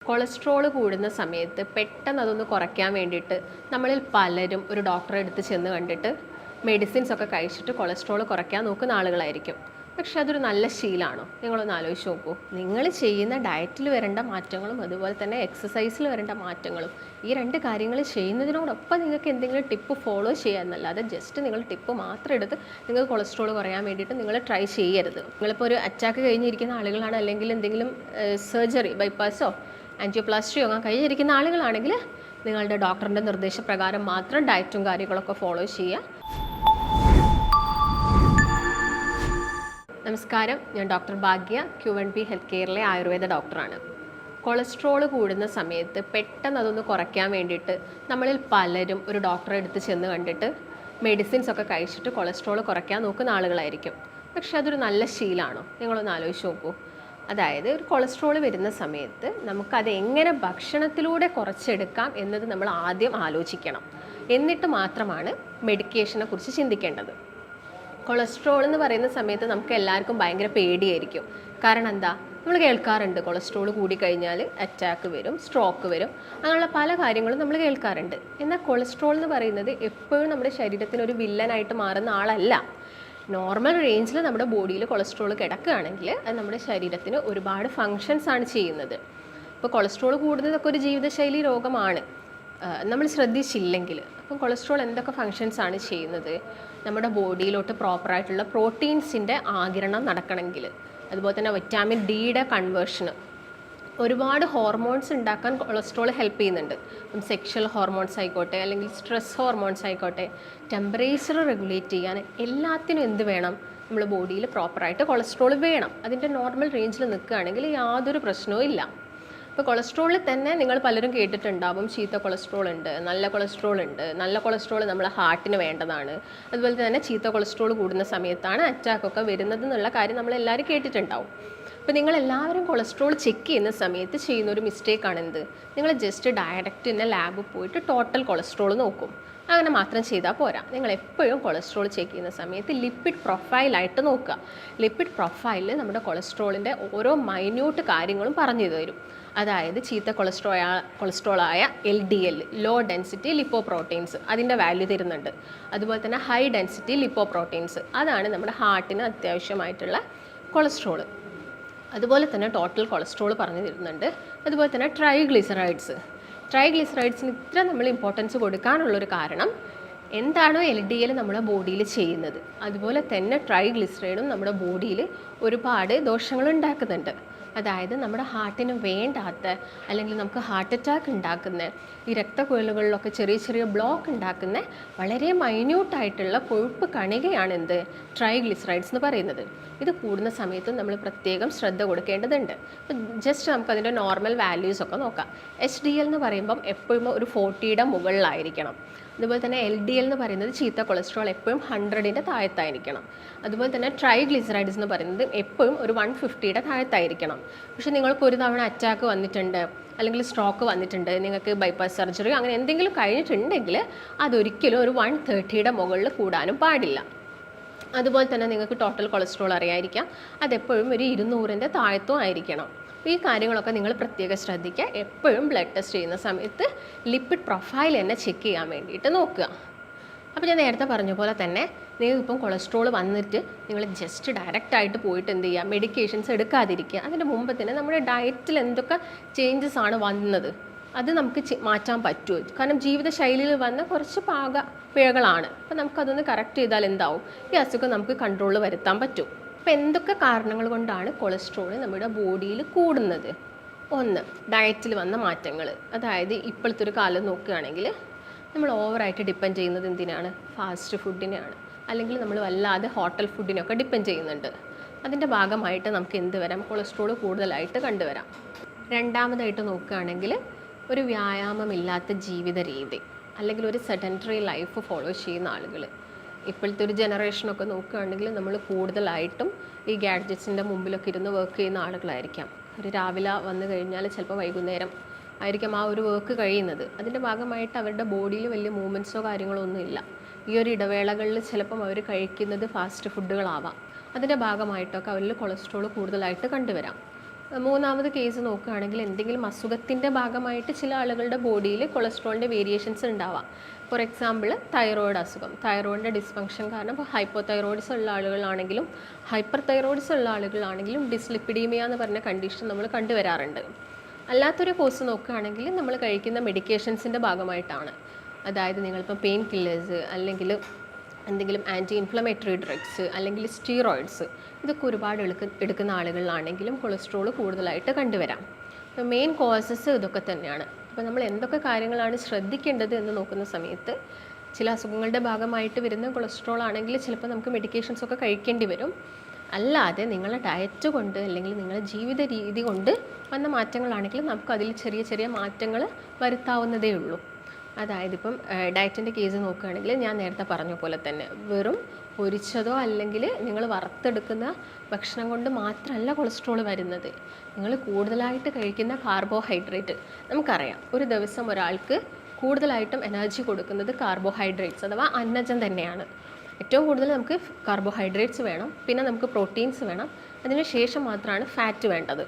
Cholesterol കൂടുന്ന സമയത്ത് പെട്ടെന്ന് അതൊന്ന് കുറയ്ക്കാൻ വേണ്ടിയിട്ട് നമ്മളിൽ പലരും ഒരു ഡോക്ടറെ അടുത്ത് ചെന്ന് കണ്ടിട്ട് മെഡിസിൻസ് ഒക്കെ കഴിച്ചിട്ട് കൊളസ്ട്രോൾ കുറയ്ക്കാൻ നോക്കുന്ന ആളുകളായിരിക്കും. പക്ഷെ അതൊരു നല്ല ശീലമാണോ? നിങ്ങളൊന്ന് ആലോചിച്ച് നോക്കൂ. നിങ്ങൾ ചെയ്യുന്ന ഡയറ്റിൽ വരേണ്ട മാറ്റങ്ങളും അതുപോലെ തന്നെ എക്സസൈസിൽ വരേണ്ട മാറ്റങ്ങളും, ഈ രണ്ട് കാര്യങ്ങൾ ചെയ്യുന്നതിനോടൊപ്പം നിങ്ങൾക്ക് എന്തെങ്കിലും ടിപ്പ് ഫോളോ ചെയ്യാമെന്നല്ലാതെ ജസ്റ്റ് നിങ്ങൾ ടിപ്പ് മാത്രം എടുത്ത് നിങ്ങൾക്ക് കൊളസ്ട്രോൾ കുറയാൻ വേണ്ടിയിട്ട് നിങ്ങൾ ട്രൈ ചെയ്യരുത്. നിങ്ങളിപ്പോൾ ഒരു അറ്റാക്ക് കഴിഞ്ഞിരിക്കുന്ന ആളുകളാണ്, അല്ലെങ്കിൽ എന്തെങ്കിലും സർജറി, ബൈപ്പാസോ ആൻജിയോപ്ലാസ്റ്റിയോ അങ്ങനെ കഴിഞ്ഞിരിക്കുന്ന ആളുകളാണെങ്കിൽ നിങ്ങളുടെ ഡോക്ടറിൻ്റെ നിർദ്ദേശപ്രകാരം മാത്രം ഡയറ്റും കാര്യങ്ങളൊക്കെ ഫോളോ ചെയ്യുക. നമസ്കാരം, ഞാൻ ഡോക്ടർ ഭാഗ്യ, Q&B ഹെൽത്ത് കെയറിലെ ആയുർവേദ ഡോക്ടറാണ്. കൊളസ്ട്രോൾ കൂടുന്ന സമയത്ത് പെട്ടെന്ന് അതൊന്ന് കുറയ്ക്കാൻ വേണ്ടിയിട്ട് നമ്മളിൽ പലരും ഒരു ഡോക്ടറെ അടുത്ത് ചെന്ന് കണ്ടിട്ട് മെഡിസിൻസ് ഒക്കെ കഴിച്ചിട്ട് കൊളസ്ട്രോൾ കുറയ്ക്കാൻ നോക്കുന്ന ആളുകളായിരിക്കും. പക്ഷെ അതൊരു നല്ല ശീലമാണോ? നിങ്ങളൊന്ന് ആലോചിച്ച് നോക്കൂ. അതായത് ഒരു കൊളസ്ട്രോൾ വരുന്ന സമയത്ത് നമുക്കത് എങ്ങനെ ഭക്ഷണത്തിലൂടെ കുറച്ചെടുക്കാം എന്നത് നമ്മൾ ആദ്യം ആലോചിക്കണം. എന്നിട്ട് മാത്രമാണ് മെഡിക്കേഷനെ കുറിച്ച് ചിന്തിക്കേണ്ടത്. കൊളസ്ട്രോൾ എന്ന് പറയുന്ന സമയത്ത് നമുക്ക് എല്ലാവർക്കും ഭയങ്കര പേടിയായിരിക്കും. കാരണം എന്താ? നമ്മൾ കേൾക്കാറുണ്ട് കൊളസ്ട്രോൾ കൂടിക്കഴിഞ്ഞാൽ അറ്റാക്ക് വരും, സ്ട്രോക്ക് വരും, അങ്ങനെയുള്ള പല കാര്യങ്ങളും നമ്മൾ കേൾക്കാറുണ്ട്. എന്നാൽ കൊളസ്ട്രോൾ എന്ന് പറയുന്നത് എപ്പോഴും നമ്മുടെ ശരീരത്തിന് ഒരു വില്ലനായിട്ട് മാറുന്ന ആളല്ല. നോർമൽ റേഞ്ചിൽ നമ്മുടെ ബോഡിയിൽ കൊളസ്ട്രോൾ കിടക്കുകയാണെങ്കിൽ അത് നമ്മുടെ ശരീരത്തിന് ഒരുപാട് ഫങ്ഷൻസ് ആണ് ചെയ്യുന്നത്. ഇപ്പോൾ കൊളസ്ട്രോൾ കൂടുന്നതൊക്കെ ഒരു ജീവിതശൈലി രോഗമാണ് നമ്മൾ ശ്രദ്ധിച്ചില്ലെങ്കിൽ. അപ്പം കൊളസ്ട്രോൾ എന്തൊക്കെ ഫങ്ഷൻസ് ആണ് ചെയ്യുന്നത്? നമ്മുടെ ബോഡിയിലോട്ട് പ്രോപ്പറായിട്ടുള്ള പ്രോട്ടീൻസിൻ്റെ ആഗിരണം നടക്കണമെങ്കിൽ, അതുപോലെ തന്നെ വിറ്റാമിൻ ഡിയുടെ കൺവേർഷന്, ഒരുപാട് ഹോർമോൺസ് ഉണ്ടാക്കാൻ കൊളസ്ട്രോൾ ഹെൽപ്പ് ചെയ്യുന്നുണ്ട്. ഇപ്പം സെക്ഷൽ ഹോർമോൺസ് ആയിക്കോട്ടെ, അല്ലെങ്കിൽ സ്ട്രെസ് ഹോർമോൺസ് ആയിക്കോട്ടെ, ടെമ്പറേച്ചർ റെഗുലേറ്റ് ചെയ്യാൻ എല്ലാത്തിനും എന്ത് വേണം? നമ്മൾ ബോഡിയിൽ പ്രോപ്പറായിട്ട് കൊളസ്ട്രോൾ വേണം. അതിൻ്റെ നോർമൽ റേഞ്ചിൽ നിൽക്കുകയാണെങ്കിൽ യാതൊരു പ്രശ്നവും ഇല്ല. ഇപ്പോൾ കൊളസ്ട്രോളിൽ തന്നെ നിങ്ങൾ പലരും കേട്ടിട്ടുണ്ടാവും, ചീത്ത കൊളസ്ട്രോൾ ഉണ്ട്, നല്ല കൊളസ്ട്രോൾ ഉണ്ട്. നല്ല കൊളസ്ട്രോൾ നമ്മളെ ഹാർട്ടിന് വേണ്ടതാണ്. അതുപോലെ തന്നെ ചീത്ത കൊളസ്ട്രോൾ കൂടുന്ന സമയത്താണ് അറ്റാക്കൊക്കെ വരുന്നത് എന്നുള്ള കാര്യം നമ്മളെല്ലാവരും കേട്ടിട്ടുണ്ടാവും. അപ്പോൾ നിങ്ങളെല്ലാവരും കൊളസ്ട്രോൾ ചെക്ക് ചെയ്യുന്ന സമയത്ത് ചെയ്യുന്ന ഒരു മിസ്റ്റേക്കാണ് എന്ത്? നിങ്ങൾ ജസ്റ്റ് ഡയറക്റ്റ് തന്നെ ലാബിൽ പോയിട്ട് ടോട്ടൽ കൊളസ്ട്രോൾ നോക്കും. അങ്ങനെ മാത്രം ചെയ്താൽ പോരാ. നിങ്ങൾ എപ്പോഴും കൊളസ്ട്രോൾ ചെക്ക് ചെയ്യുന്ന സമയത്ത് ലിപ്പിഡ് പ്രൊഫൈലായിട്ട് നോക്കുക. ലിപ്പിഡ് പ്രൊഫൈലിൽ നമ്മുടെ കൊളസ്ട്രോളിൻ്റെ ഓരോ മൈന്യൂട്ട് കാര്യങ്ങളും പറഞ്ഞു തരും. അതായത് ചീത്ത കൊളസ്ട്രോളായ LDL, ലോ ഡെൻസിറ്റി ലിപ്പോപ്രോട്ടീൻസ്, അതിൻ്റെ വാല്യൂ തരുന്നുണ്ട്. അതുപോലെ തന്നെ ഹൈ ഡെൻസിറ്റി ലിപ്പോപ്രോട്ടീൻസ്, അതാണ് നമ്മുടെ ഹാർട്ടിന് അത്യാവശ്യമായിട്ടുള്ള കൊളസ്ട്രോൾ. അതുപോലെ തന്നെ ടോട്ടൽ കൊളസ്ട്രോൾ പറഞ്ഞു തരുന്നുണ്ട്. അതുപോലെ തന്നെ ട്രൈഗ്ലിസറൈഡ്സിന് ഇത്ര നമ്മൾ ഇമ്പോർട്ടൻസ് കൊടുക്കാനുള്ളൊരു കാരണം എന്താണോ LDL നമ്മുടെ ബോഡിയിൽ ചെയ്യുന്നത്, അതുപോലെ തന്നെ ട്രൈഗ്ലിസറൈഡും നമ്മുടെ ബോഡിയിൽ ഒരുപാട് ദോഷങ്ങൾ ഉണ്ടാക്കുന്നുണ്ട്. അതായത് നമ്മുടെ ഹാർട്ടിന് വേണ്ടാത്ത, അല്ലെങ്കിൽ നമുക്ക് ഹാർട്ട് അറ്റാക്ക് ഉണ്ടാക്കുന്ന, ഈ രക്തക്കുഴലുകളിലൊക്കെ ചെറിയ ചെറിയ ബ്ലോക്ക് ഉണ്ടാക്കുന്ന വളരെ മൈന്യൂട്ടായിട്ടുള്ള കൊഴുപ്പ് കണികയാണ് എന്ത്? ട്രൈഗ്ലിസറൈഡ്സ് എന്ന് പറയുന്നത്. ഇത് കൂടുന്ന സമയത്ത് നമ്മൾ പ്രത്യേകം ശ്രദ്ധ കൊടുക്കേണ്ടതുണ്ട്. ജസ്റ്റ് നമുക്കതിൻ്റെ നോർമൽ വാല്യൂസ് ഒക്കെ നോക്കാം. HDL എന്ന് പറയുമ്പം എപ്പോഴും ഒരു 40യുടെ മുകളിലായിരിക്കണം. അതുപോലെ തന്നെ LDL എന്ന് പറയുന്നത് ചീത്ത കൊളസ്ട്രോൾ എപ്പോഴും 100ൻ്റെ താഴത്തായിരിക്കണം. അതുപോലെ തന്നെ ട്രൈഗ്ലിസറൈഡ്സ് എന്ന് പറയുന്നത് എപ്പോഴും ഒരു 150യുടെ താഴത്തായിരിക്കണം. പക്ഷേ നിങ്ങൾക്ക് ഒരു തവണ അറ്റാക്ക് വന്നിട്ടുണ്ട്, അല്ലെങ്കിൽ സ്ട്രോക്ക് വന്നിട്ടുണ്ട്, നിങ്ങൾക്ക് ബൈപ്പാസ് സർജറി അങ്ങനെ എന്തെങ്കിലും കഴിഞ്ഞിട്ടുണ്ടെങ്കിൽ അതൊരിക്കലും ഒരു 130യുടെ മുകളിൽ കൂടാനും പാടില്ല. അതുപോലെ തന്നെ നിങ്ങൾക്ക് ടോട്ടൽ കൊളസ്ട്രോൾ അറിയാതിരിക്കാം, അതെപ്പോഴും ഒരു 200ൻ്റെ താഴത്തും ആയിരിക്കണം. ഈ കാര്യങ്ങളൊക്കെ നിങ്ങൾ പ്രത്യേകം ശ്രദ്ധിക്കുക. എപ്പോഴും ബ്ലഡ് ടെസ്റ്റ് ചെയ്യുന്ന സമയത്ത് ലിപ്പിഡ് പ്രൊഫൈൽ തന്നെ ചെക്ക് ചെയ്യാൻ വേണ്ടിയിട്ട് നോക്കുക. അപ്പോൾ ഞാൻ നേരത്തെ പറഞ്ഞ പോലെ തന്നെ നിങ്ങൾക്കിപ്പം കൊളസ്ട്രോൾ വന്നിട്ട് നിങ്ങൾ ജസ്റ്റ് ഡയറക്റ്റായിട്ട് പോയിട്ട് എന്ത് ചെയ്യുക? മെഡിക്കേഷൻസ് എടുക്കാതിരിക്കുക. അതിൻ്റെ മുമ്പ് തന്നെ നമ്മുടെ ഡയറ്റിൽ എന്തൊക്കെ ചേഞ്ചസ് ആണ് വന്നത് അത് നമുക്ക് മാറ്റാൻ പറ്റുമോ? കാരണം ജീവിതശൈലിയിൽ വന്ന കുറച്ച് പിഴകളാണ്. അപ്പോൾ നമുക്കതൊന്ന് കറക്റ്റ് ചെയ്താൽ എന്താവും? ഈ അസുഖം നമുക്ക് കൺട്രോളിൽ വരുത്താൻ പറ്റും. അപ്പോൾ എന്തൊക്കെ കാരണങ്ങൾ കൊണ്ടാണ് കൊളസ്ട്രോൾ നമ്മുടെ ബോഡിയിൽ കൂടുന്നത്? ഒന്ന്, ഡയറ്റിൽ വന്ന മാറ്റങ്ങൾ. അതായത് ഇപ്പോഴത്തെ ഒരു കാലം നോക്കുകയാണെങ്കിൽ നമ്മൾ ഓവറായിട്ട് ഡിപ്പെൻഡ് ചെയ്യുന്നത് എന്തിനാണ്? ഫാസ്റ്റ് ഫുഡിനെയാണ്. അല്ലെങ്കിൽ നമ്മൾ വല്ലാതെ ഹോട്ടൽ ഫുഡിനൊക്കെ ഡിപ്പെൻഡ് ചെയ്യുന്നുണ്ട്. അതിൻ്റെ ഭാഗമായിട്ട് നമുക്ക് എന്ത് വരാം? കൊളസ്ട്രോൾ കൂടുതലായിട്ട് കണ്ടുവരാം. രണ്ടാമതായിട്ട് നോക്കുകയാണെങ്കിൽ ഒരു വ്യായാമമില്ലാത്ത ജീവിത രീതി, അല്ലെങ്കിൽ ഒരു സെഡൻറ്ററി ലൈഫ് ഫോളോ ചെയ്യുന്ന ആളുകൾ. ഇപ്പോഴത്തെ ഒരു ജനറേഷനൊക്കെ നോക്കുകയാണെങ്കിൽ നമ്മൾ കൂടുതലായിട്ടും ഈ ഗാഡ്ജറ്റ്സിൻ്റെ മുമ്പിലൊക്കെ ഇരുന്ന് വർക്ക് ചെയ്യുന്ന ആളുകളായിരിക്കാം. ഒരു രാവിലെ വന്നു കഴിഞ്ഞാൽ ചിലപ്പോൾ വൈകുന്നേരം ആയിരിക്കും ആ ഒരു വർക്ക് കഴിയുന്നത്. അതിൻ്റെ ഭാഗമായിട്ട് അവരുടെ ബോഡിയിൽ വലിയ മൂവ്മെൻറ്റ്സോ കാര്യങ്ങളോ ഒന്നുമില്ല. ഈ ഒരു ഇടവേളകളിൽ ചിലപ്പം അവർ കഴിക്കുന്നത് ഫാസ്റ്റ് ഫുഡുകളാവാം. അതിൻ്റെ ഭാഗമായിട്ടൊക്കെ അവരിൽ കൊളസ്ട്രോൾ കൂടുതലായിട്ട് കണ്ടുവരാം. മൂന്നാമത് കേസ് നോക്കുകയാണെങ്കിൽ എന്തെങ്കിലും അസുഖത്തിൻ്റെ ഭാഗമായിട്ട് ചില ആളുകളുടെ ബോഡിയിൽ കൊളസ്ട്രോളിൻ്റെ വേരിയേഷൻസ് ഉണ്ടാവാം. ഫോർ എക്സാമ്പിൾ തൈറോയിഡ് അസുഖം, തൈറോയിഡിൻ്റെ ഡിസ്ഫങ്ഷൻ കാരണം ഇപ്പോൾ ഹൈപ്പോ തൈറോയിഡ്സ് ഉള്ള ആളുകളാണെങ്കിലും ഹൈപ്പർ തൈറോയിഡ്സ് ഉള്ള ആളുകളാണെങ്കിലും ഡിസ്ലിപ്പിഡീമിയ എന്ന് പറഞ്ഞ കണ്ടീഷൻ നമ്മൾ കണ്ടുവരാറുണ്ട്. അല്ലാത്തൊരു കോഴ്സ് നോക്കുകയാണെങ്കിൽ നമ്മൾ കഴിക്കുന്ന മെഡിക്കേഷൻസിൻ്റെ ഭാഗമായിട്ടാണ്. അതായത് നിങ്ങളിപ്പോൾ പെയിൻ കില്ലേഴ്സ് അല്ലെങ്കിൽ എന്തെങ്കിലും ആൻറ്റി ഇൻഫ്ലമേറ്ററി ഡ്രഗ്സ് അല്ലെങ്കിൽ സ്റ്റീറോയിഡ്സ് ഇതൊക്കെ ഒരുപാട് എടുക്കുന്ന ആളുകളിലാണെങ്കിലും കൊളസ്ട്രോൾ കൂടുതലായിട്ട് കണ്ടുവരാം. അപ്പോൾ മെയിൻ കോസസ് ഇതൊക്കെ തന്നെയാണ്. അപ്പോൾ നമ്മൾ എന്തൊക്കെ കാര്യങ്ങളാണ് ശ്രദ്ധിക്കേണ്ടത് എന്ന് നോക്കുന്ന സമയത്ത് ചില അസുഖങ്ങളുടെ ഭാഗമായിട്ട് വരുന്ന കൊളസ്ട്രോൾ ആണെങ്കിൽ ചിലപ്പോൾ നമുക്ക് മെഡിക്കേഷൻസ് ഒക്കെ കഴിക്കേണ്ടി വരും. അല്ലാതെ നിങ്ങളുടെ ഡയറ്റ് കൊണ്ട് അല്ലെങ്കിൽ നിങ്ങളുടെ ജീവിത രീതി കൊണ്ട് വന്ന മാറ്റങ്ങളാണെങ്കിൽ നമുക്ക് അതിൽ ചെറിയ ചെറിയ മാറ്റങ്ങൾ വരുത്താവുന്നതേ ഉള്ളൂ. അതായത് ഇപ്പം ഡയറ്റിൻ്റെ കേസ് നോക്കുകയാണെങ്കിൽ ഞാൻ നേരത്തെ പറഞ്ഞ പോലെ തന്നെ വെറും പൊരിച്ചതോ അല്ലെങ്കിൽ നിങ്ങൾ വറുത്തെടുക്കുന്ന ഭക്ഷണം കൊണ്ട് മാത്രമല്ല കൊളസ്ട്രോൾ വരുന്നത്. നിങ്ങൾ കൂടുതലായിട്ട് കഴിക്കുന്ന കാർബോഹൈഡ്രേറ്റ്, നമുക്കറിയാം ഒരു ദിവസം ഒരാൾക്ക് കൂടുതലായിട്ടും എനർജി കൊടുക്കുന്നത് കാർബോഹൈഡ്രേറ്റ്സ് അഥവാ അന്നജം തന്നെയാണ്. ഏറ്റവും കൂടുതൽ നമുക്ക് കാർബോഹൈഡ്രേറ്റ്സ് വേണം, പിന്നെ നമുക്ക് പ്രോട്ടീൻസ് വേണം, അതിന് ശേഷം മാത്രമാണ് ഫാറ്റ് വേണ്ടത്.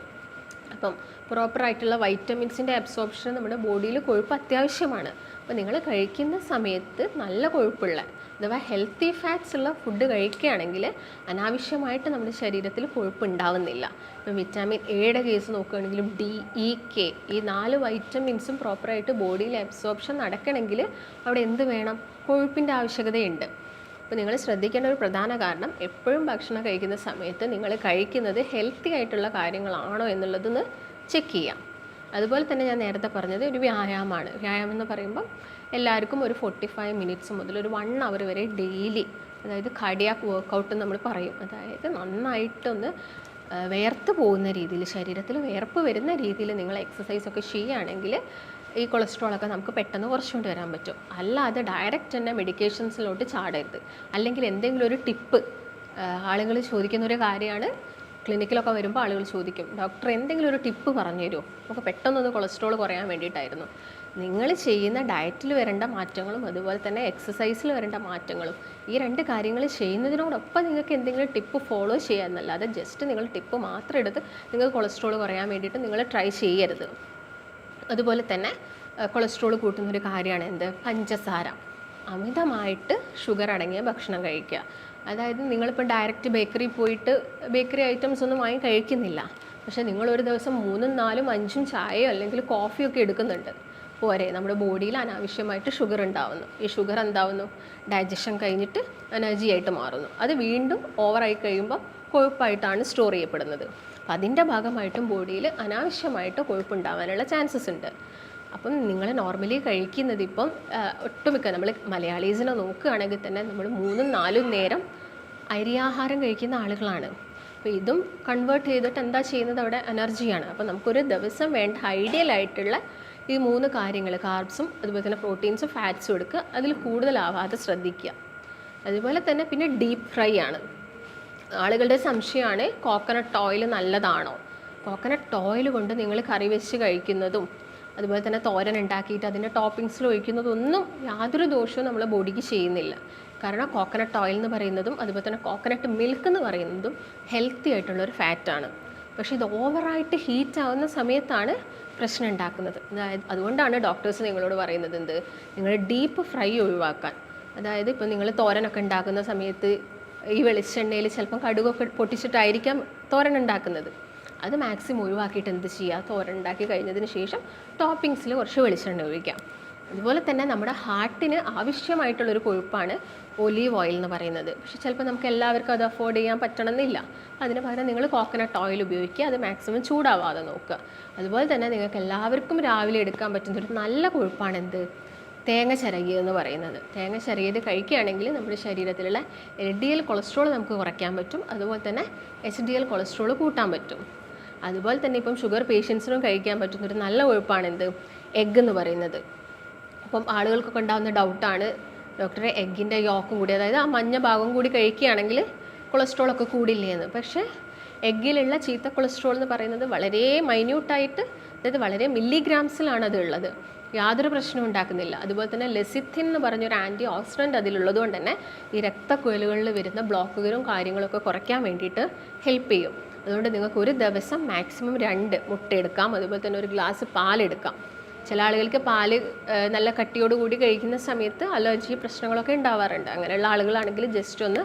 അപ്പം പ്രോപ്പറായിട്ടുള്ള വൈറ്റമിൻസിൻ്റെ അബ്സോർപ്ഷൻ നമ്മുടെ ബോഡിയിൽ കൊഴുപ്പ് അത്യാവശ്യമാണ്. അപ്പോൾ നിങ്ങൾ കഴിക്കുന്ന സമയത്ത് നല്ല കൊഴുപ്പുള്ള അഥവാ ഹെൽത്തി ഫാറ്റ്സ് ഉള്ള ഫുഡ് കഴിക്കുകയാണെങ്കിൽ അനാവശ്യമായിട്ട് നമ്മുടെ ശരീരത്തിൽ കൊഴുപ്പ് ഉണ്ടാവുന്നില്ല. ഇപ്പം വിറ്റാമിൻ എയുടെ കേസ് നോക്കുകയാണെങ്കിലും ഡി, ഇ, കെ ഈ 4 വൈറ്റമിൻസും പ്രോപ്പറായിട്ട് ബോഡിയിൽ അബ്സോർപ്ഷൻ നടക്കണമെങ്കിൽ അവിടെ എന്ത് വേണം? കൊഴുപ്പിൻ്റെ ആവശ്യകതയുണ്ട്. അപ്പോൾ നിങ്ങൾ ശ്രദ്ധിക്കേണ്ട ഒരു പ്രധാന കാരണം എപ്പോഴും ഭക്ഷണം കഴിക്കുന്ന സമയത്ത് നിങ്ങൾ കഴിക്കുന്നത് ഹെൽത്തി ആയിട്ടുള്ള കാര്യങ്ങളാണോ എന്നുള്ളതൊന്ന് ചെക്ക് ചെയ്യാം. അതുപോലെ തന്നെ ഞാൻ നേരത്തെ പറഞ്ഞത് ഒരു വ്യായാമമാണ്. വ്യായാമം എന്ന് പറയുമ്പം എല്ലാവർക്കും ഒരു 45 മിനിറ്റ്സ് മുതൽ ഒരു 1 അവർ വരെ ഡെയിലി, അതായത് കാർഡിയാക് വർക്കൗട്ട് നമ്മൾ പറയും, അതായത് നന്നായിട്ടൊന്ന് വേർത്ത് പോകുന്ന രീതിയിൽ, ശരീരത്തിൽ വേർപ്പ് വരുന്ന രീതിയിൽ നിങ്ങൾ എക്സസൈസൊക്കെ ചെയ്യുകയാണെങ്കിൽ ഈ കൊളസ്ട്രോളൊക്കെ നമുക്ക് പെട്ടെന്ന് കുറച്ചുകൊണ്ട് വരാൻ പറ്റും. അല്ലാതെ ഡയറക്റ്റ് തന്നെ മെഡിക്കേഷൻസിലോട്ട് ചാടരുത്. അല്ലെങ്കിൽ എന്തെങ്കിലും ഒരു ടിപ്പ് ആളുകൾ ചോദിക്കുന്ന ഒരു കാര്യമാണ്, ക്ലിനിക്കിലൊക്കെ വരുമ്പോൾ ആളുകൾ ചോദിക്കും, ഡോക്ടർ എന്തെങ്കിലും ഒരു ടിപ്പ് പറഞ്ഞു തരുമോ, നമുക്ക് പെട്ടെന്നൊന്ന് കൊളസ്ട്രോൾ കുറയാൻ വേണ്ടിയിട്ടായിരുന്നു. നിങ്ങൾ ചെയ്യുന്ന ഡയറ്റിൽ വരേണ്ട മാറ്റങ്ങളും അതുപോലെ തന്നെ എക്സസൈസിൽ വരേണ്ട മാറ്റങ്ങളും ഈ 2 കാര്യങ്ങൾ ചെയ്യുന്നതിനോടൊപ്പം നിങ്ങൾക്ക് എന്തെങ്കിലും ടിപ്പ് ഫോളോ ചെയ്യാമെന്നല്ലാതെ ജസ്റ്റ് നിങ്ങൾ ടിപ്പ് മാത്രം എടുത്ത് നിങ്ങൾക്ക് കൊളസ്ട്രോൾ കുറയാൻ വേണ്ടിയിട്ട് നിങ്ങൾ ട്രൈ ചെയ്യരുത്. അതുപോലെ തന്നെ കൊളസ്ട്രോൾ കൂട്ടുന്നൊരു കാര്യമാണ് എന്ത്? പഞ്ചസാര. അമിതമായിട്ട് ഷുഗർ അടങ്ങിയ ഭക്ഷണം കഴിക്കുക. അതായത് നിങ്ങളിപ്പോൾ ഡയറക്റ്റ് ബേക്കറി പോയിട്ട് ബേക്കറി ഐറ്റംസ് ഒന്നും വാങ്ങി കഴിക്കുന്നില്ല, പക്ഷേ നിങ്ങളൊരു ദിവസം 3, 4, 5 ചായയോ അല്ലെങ്കിൽ കോഫിയോ ഒക്കെ എടുക്കുന്നുണ്ട്. പോരെ, നമ്മുടെ ബോഡിയിൽ അനാവശ്യമായിട്ട് ഷുഗർ ഉണ്ടാവുന്നു. ഈ ഷുഗർ എന്താവുന്നു? ഡൈജഷൻ കഴിഞ്ഞിട്ട് എനർജി ആയിട്ട് മാറുന്നു. അത് വീണ്ടും ഓവറായി കഴിയുമ്പോൾ കൊഴുപ്പായിട്ടാണ് സ്റ്റോർ ചെയ്യപ്പെടുന്നത്. അപ്പം അതിൻ്റെ ഭാഗമായിട്ടും ബോഡിയിൽ അനാവശ്യമായിട്ട് കൊഴുപ്പുണ്ടാവാനുള്ള ചാൻസസ് ഉണ്ട്. അപ്പം നിങ്ങൾ നോർമലി കഴിക്കുന്നത് ഇപ്പം ഒട്ടുമിക്ക നമ്മൾ മലയാളീസിനെ നോക്കുകയാണെങ്കിൽ തന്നെ നമ്മൾ 3, 4 നേരം അരിയാഹാരം കഴിക്കുന്ന ആളുകളാണ്. അപ്പോൾ ഇതും കൺവേർട്ട് ചെയ്തിട്ട് എന്താ ചെയ്യുന്നത്? അവിടെ എനർജിയാണ്. അപ്പോൾ നമുക്കൊരു ദിവസം വേണ്ട ഐഡിയലായിട്ടുള്ള ഈ 3 കാര്യങ്ങൾ, കാർബ്സും അതുപോലെ തന്നെ പ്രോട്ടീൻസും ഫാറ്റ്സും എടുക്കുക, അതിൽ കൂടുതലാവാതെ ശ്രദ്ധിക്കുക. അതുപോലെ തന്നെ പിന്നെ ഡീപ്പ് ഫ്രൈ ആണ്. ആളുകളുടെ സംശയമാണ് കോക്കനട്ട് ഓയിൽ നല്ലതാണോ? കോക്കനട്ട് ഓയിൽ കൊണ്ട് നിങ്ങൾ കറി വെച്ച് കഴിക്കുന്നതും അതുപോലെ തന്നെ തോരൻ ഉണ്ടാക്കിയിട്ട് അതിൻ്റെ ടോപ്പിങ്സിൽ ഒഴിക്കുന്നതൊന്നും യാതൊരു ദോഷവും നമ്മളെ ബോഡിക്ക് ചെയ്യുന്നില്ല. കാരണം കോക്കനട്ട് ഓയിൽ എന്ന് പറയുന്നതും അതുപോലെ തന്നെ കോക്കനട്ട് മിൽക്ക് എന്ന് പറയുന്നതും ഹെൽത്തി ആയിട്ടുള്ളൊരു ഫാറ്റാണ്. പക്ഷേ ഇത് ഓവറായിട്ട് ഹീറ്റ് ആവുന്ന സമയത്താണ് പ്രശ്നം ഉണ്ടാക്കുന്നത്. അതായത് അതുകൊണ്ടാണ് ഡോക്ടേഴ്സ് നിങ്ങളോട് പറയുന്നത് എന്ത്? നിങ്ങൾ ഡീപ്പ് ഫ്രൈ ഒഴിവാക്കാൻ. അതായത് ഇപ്പോൾ നിങ്ങൾ തോരനൊക്കെ ഉണ്ടാക്കുന്ന സമയത്ത് ഈ വെളിച്ചെണ്ണയിൽ ചിലപ്പം കടുകൊക്കെ പൊട്ടിച്ചിട്ടായിരിക്കാം തോരൻ ഉണ്ടാക്കുന്നത്. അത് മാക്സിമം ഒഴിവാക്കിയിട്ട് എന്ത് ചെയ്യുക? തോരൻ ഉണ്ടാക്കി കഴിഞ്ഞതിന് ശേഷം ടോപ്പിങ്സിൽ കുറച്ച് വെളിച്ചെണ്ണ ഒഴിക്കാം. അതുപോലെ തന്നെ നമ്മുടെ ഹാർട്ടിന് ആവശ്യമായിട്ടുള്ളൊരു കൊഴുപ്പാണ് ഒലീവ് ഓയിൽ എന്ന് പറയുന്നത്. പക്ഷെ ചിലപ്പോൾ നമുക്ക് എല്ലാവർക്കും അത് അഫോർഡ് ചെയ്യാൻ പറ്റണമെന്നില്ല. അതിന് പകരം നിങ്ങൾ കോക്കനട്ട് ഓയിൽ ഉപയോഗിക്കുക, അത് മാക്സിമം ചൂടാവാതെ നോക്കുക. അതുപോലെ തന്നെ നിങ്ങൾക്ക് എല്ലാവർക്കും രാവിലെ എടുക്കാൻ പറ്റുന്നൊരു നല്ല കൊഴുപ്പാണ് എന്ത്? തേങ്ങ ചിരകിയത് എന്ന് പറയുന്നത്. തേങ്ങ ചിരകിയത് കഴിക്കുകയാണെങ്കിൽ നമ്മുടെ ശരീരത്തിലുള്ള LDL കൊളസ്ട്രോൾ നമുക്ക് കുറയ്ക്കാൻ പറ്റും. അതുപോലെ തന്നെ HDL കൊളസ്ട്രോൾ കൂട്ടാൻ പറ്റും. അതുപോലെ തന്നെ ഇപ്പം ഷുഗർ പേഷ്യൻസിനും കഴിക്കാൻ പറ്റുന്നൊരു നല്ല കൊഴുപ്പാണ് എന്ത്? എഗ്ഗ് എന്ന് പറയുന്നത്. അപ്പം ആളുകൾക്കൊക്കെ ഉണ്ടാകുന്ന ഡൗട്ടാണ്, ഡോക്ടറെ എഗ്ഗിൻ്റെ യോക്കും കൂടി, അതായത് ആ മഞ്ഞ ഭാഗം കൂടി കഴിക്കുകയാണെങ്കിൽ കൊളസ്ട്രോളൊക്കെ കൂടില്ലേ എന്ന്. പക്ഷേ എഗ്ഗിലുള്ള ചീത്ത കൊളസ്ട്രോൾ എന്ന് പറയുന്നത് വളരെ മൈന്യൂട്ടായിട്ട്, അതായത് വളരെ മില്ലിഗ്രാംസിലാണ് അത് ഉള്ളത്. യാതൊരു പ്രശ്നവും ഉണ്ടാക്കുന്നില്ല. അതുപോലെ തന്നെ ലെസിത്തിൻ എന്ന് പറഞ്ഞൊരു ആൻറ്റി ഓക്സിഡൻറ്റ് അതിലുള്ളത് കൊണ്ട് തന്നെ ഈ രക്തക്കുഴലുകളിൽ വരുന്ന ബ്ലോക്കുകളും കാര്യങ്ങളൊക്കെ കുറയ്ക്കാൻ വേണ്ടിയിട്ട് ഹെൽപ്പ് ചെയ്യും. അതുകൊണ്ട് നിങ്ങൾക്ക് ഒരു ദിവസം മാക്സിമം 2 മുട്ട എടുക്കാം, അതുപോലെ തന്നെ ഒരു ഗ്ലാസ് പാലെടുക്കാം. ചില ആളുകൾക്ക് പാല് നല്ല കട്ടിയോടുകൂടി കഴിക്കുന്ന സമയത്ത് അലർജി പ്രശ്നങ്ങളൊക്കെ ഉണ്ടാവാറുണ്ട്. അങ്ങനെയുള്ള ആളുകളാണെങ്കിൽ ജസ്റ്റ് ഒന്ന്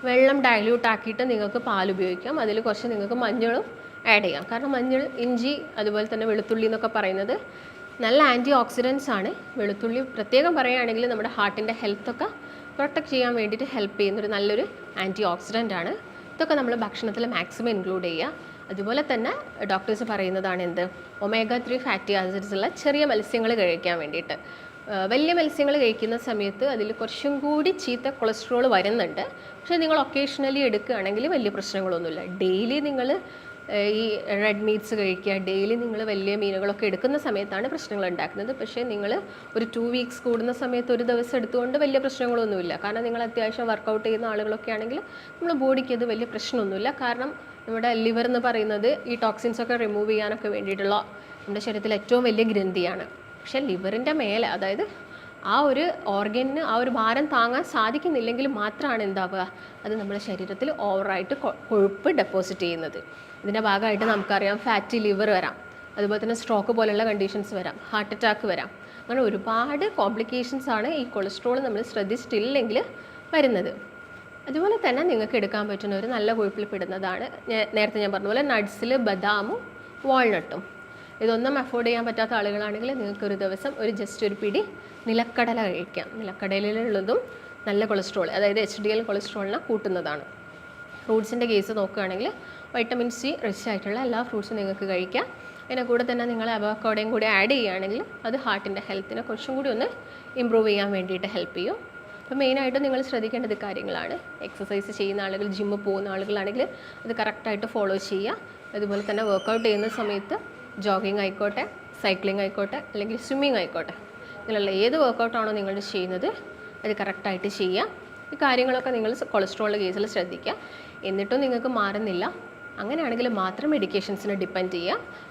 വെള്ളം ഡൈല്യൂട്ട് ആക്കിയിട്ട് നിങ്ങൾക്ക് പാൽ ഉപയോഗിക്കാം. അതിൽ കുറച്ച് നിങ്ങൾക്ക് മഞ്ഞളും ആഡ് ചെയ്യാം. കാരണം മഞ്ഞൾ, ഇഞ്ചി, അതുപോലെ തന്നെ വെളുത്തുള്ളി എന്നൊക്കെ പറയുന്നത് നല്ല ആൻറ്റി ഓക്സിഡൻസ് ആണ്. വെളുത്തുള്ളി പ്രത്യേകം പറയുകയാണെങ്കിൽ നമ്മുടെ ഹാർട്ടിൻ്റെ ഹെൽത്തൊക്കെ പ്രൊട്ടക്റ്റ് ചെയ്യാൻ വേണ്ടിയിട്ട് ഹെൽപ്പ് ചെയ്യുന്നൊരു നല്ലൊരു ആൻറ്റി ഓക്സിഡൻ്റ് ആണ്. ഇതൊക്കെ നമ്മൾ ഭക്ഷണത്തിൽ മാക്സിമം ഇൻക്ലൂഡ് ചെയ്യുക. അതുപോലെ തന്നെ ഡോക്ടേഴ്സ് പറയുന്നതാണ് എന്ത്, omega-3 ഫാറ്റി ആസിഡ്സ് ഉള്ള ചെറിയ മത്സ്യങ്ങൾ കഴിക്കാൻ വേണ്ടിയിട്ട്. വലിയ മത്സ്യങ്ങൾ കഴിക്കുന്ന സമയത്ത് അതിൽ കുറച്ചും കൂടി ചീത്ത കൊളസ്ട്രോൾ വരുന്നുണ്ട്. പക്ഷേ നിങ്ങൾ ഒക്കേഷണലി എടുക്കുകയാണെങ്കിൽ വലിയ പ്രശ്നങ്ങളൊന്നുമില്ല. ഡെയിലി നിങ്ങൾ ഈ റെഡ് മീറ്റ്സ് കഴിക്കുക, ഡെയിലി നിങ്ങൾ വലിയ മീനുകളൊക്കെ എടുക്കുന്ന സമയത്താണ് പ്രശ്നങ്ങൾ ഉണ്ടാക്കുന്നത്. പക്ഷേ നിങ്ങൾ ഒരു 2 വീക്സ് കൂടുന്ന സമയത്ത് ഒരു ദിവസം എടുത്തുകൊണ്ട് വലിയ പ്രശ്നങ്ങളൊന്നുമില്ല. കാരണം നിങ്ങൾ അത്യാവശ്യം വർക്കൗട്ട് ചെയ്യുന്ന ആളുകളൊക്കെ ആണെങ്കിൽ നമ്മുടെ ബോഡിക്ക് അത് വലിയ പ്രശ്നമൊന്നുമില്ല. കാരണം നമ്മുടെ ലിവർ എന്ന് പറയുന്നത് ഈ ടോക്സിൻസൊക്കെ റിമൂവ് ചെയ്യാനൊക്കെ വേണ്ടിയിട്ടുള്ള നമ്മുടെ ശരീരത്തിൽ ഏറ്റവും വലിയ ഗ്രന്ഥിയാണ്. പക്ഷേ ലിവറിൻ്റെ മേലെ, അതായത് ആ ഒരു ഓർഗനിന് ആ ഒരു ഭാരം താങ്ങാൻ സാധിക്കുന്നില്ലെങ്കിൽ മാത്രമാണ് എന്താവുക, അത് നമ്മുടെ ശരീരത്തിൽ ഓവറായിട്ട് കൊഴുപ്പ് ഡെപ്പോസിറ്റ് ചെയ്യുന്നത്. ഇതിൻ്റെ ഭാഗമായിട്ട് നമുക്കറിയാം ഫാറ്റി ലിവർ വരാം, അതുപോലെ തന്നെ സ്ട്രോക്ക് പോലുള്ള കണ്ടീഷൻസ് വരാം, ഹാർട്ട് അറ്റാക്ക് വരാം. അങ്ങനെ ഒരുപാട് കോംപ്ലിക്കേഷൻസ് ആണ് ഈ കൊളസ്ട്രോൾ നമ്മൾ ശ്രദ്ധിച്ചിട്ടില്ലെങ്കിൽ വരുന്നത്. അതുപോലെ തന്നെ നിങ്ങൾക്ക് എടുക്കാൻ പറ്റുന്ന ഒരു നല്ല കൊഴുപ്പിൽ പെടുന്നതാണ് നേരത്തെ ഞാൻ പറഞ്ഞ പോലെ നട്ട്സിൽ ബദാമും വാൾനട്ടും. ഇതൊന്നും അഫോർഡ് ചെയ്യാൻ പറ്റാത്ത ആളുകളാണെങ്കിൽ നിങ്ങൾക്ക് ഒരു ദിവസം ജസ്റ്റ് ഒരു പിടി നിലക്കടല കഴിക്കാം. നിലക്കടലിലുള്ളതും നല്ല കൊളസ്ട്രോൾ, അതായത് HDL കൊളസ്ട്രോളിനെ കൂട്ടുന്നതാണ്. ഫ്രൂട്ട്സിൻ്റെ കേസ് നോക്കുകയാണെങ്കിൽ വൈറ്റമിൻ C റിച്ച് ആയിട്ടുള്ള എല്ലാ ഫ്രൂട്ട്സും നിങ്ങൾക്ക് കഴിക്കാം. അതിനെ കൂടെ തന്നെ നിങ്ങൾ അവോക്കാഡോയും കൂടി ആഡ് ചെയ്യുകയാണെങ്കിൽ അത് ഹാർട്ടിൻ്റെ ഹെൽത്തിനെ കുറച്ചും കൂടി ഒന്ന് ഇമ്പ്രൂവ് ചെയ്യാൻ വേണ്ടിയിട്ട് ഹെൽപ്പ് ചെയ്യും. അപ്പോൾ മെയിനായിട്ട് നിങ്ങൾ ശ്രദ്ധിക്കേണ്ടത് കാര്യങ്ങളാണ്. എക്സസൈസ് ചെയ്യുന്ന ആളുകൾ, ജിമ്മിൽ പോകുന്ന ആളുകളാണെങ്കിൽ അത് കറക്റ്റായിട്ട് ഫോളോ ചെയ്യുക. അതുപോലെ തന്നെ വർക്കൗട്ട് ചെയ്യുന്ന സമയത്ത് ജോഗിങ് ആയിക്കോട്ടെ, സൈക്ലിംഗ് ആയിക്കോട്ടെ, അല്ലെങ്കിൽ സ്വിമ്മിങ് ആയിക്കോട്ടെ, ഇങ്ങനെയുള്ള ഏത് വർക്കൗട്ടാണോ നിങ്ങൾ ചെയ്യുന്നത് അത് കറക്റ്റായിട്ട് ചെയ്യുക. ഈ കാര്യങ്ങളൊക്കെ നിങ്ങൾ കൊളസ്ട്രോളിൻ്റെ കേസിൽ ശ്രദ്ധിക്കുക. എന്നിട്ടും നിങ്ങൾക്ക് മാറുന്നില്ല, അങ്ങനെയാണെങ്കിൽ മാത്രം മെഡിക്കേഷൻസിനെ ഡിപ്പെൻഡ് ചെയ്യുക.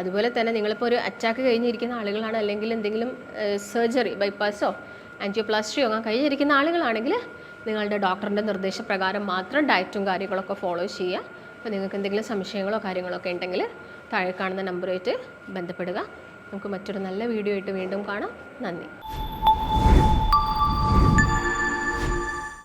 അതുപോലെ തന്നെ നിങ്ങളിപ്പോൾ ഒരു അറ്റാക്ക് കഴിഞ്ഞിരിക്കുന്ന ആളുകളാണ്, അല്ലെങ്കിൽ എന്തെങ്കിലും സർജറി, ബൈപ്പാസോ ആൻജിയോപ്ലാസ്റ്റിയോ അങ്ങനെ കഴിഞ്ഞിരിക്കുന്ന ആളുകളാണെങ്കിൽ നിങ്ങളുടെ ഡോക്ടറിൻ്റെ നിർദ്ദേശപ്രകാരം മാത്രം ഡയറ്റും കാര്യങ്ങളൊക്കെ ഫോളോ ചെയ്യുക. അപ്പോൾ നിങ്ങൾക്ക് എന്തെങ്കിലും സംശയങ്ങളോ കാര്യങ്ങളൊക്കെ ഉണ്ടെങ്കിൽ താഴെ കാണുന്ന നമ്പറുമായിട്ട് ബന്ധപ്പെടുക. നമുക്ക് മറ്റൊരു നല്ല വീഡിയോ ആയിട്ട് വീണ്ടും കാണാം. നന്ദി.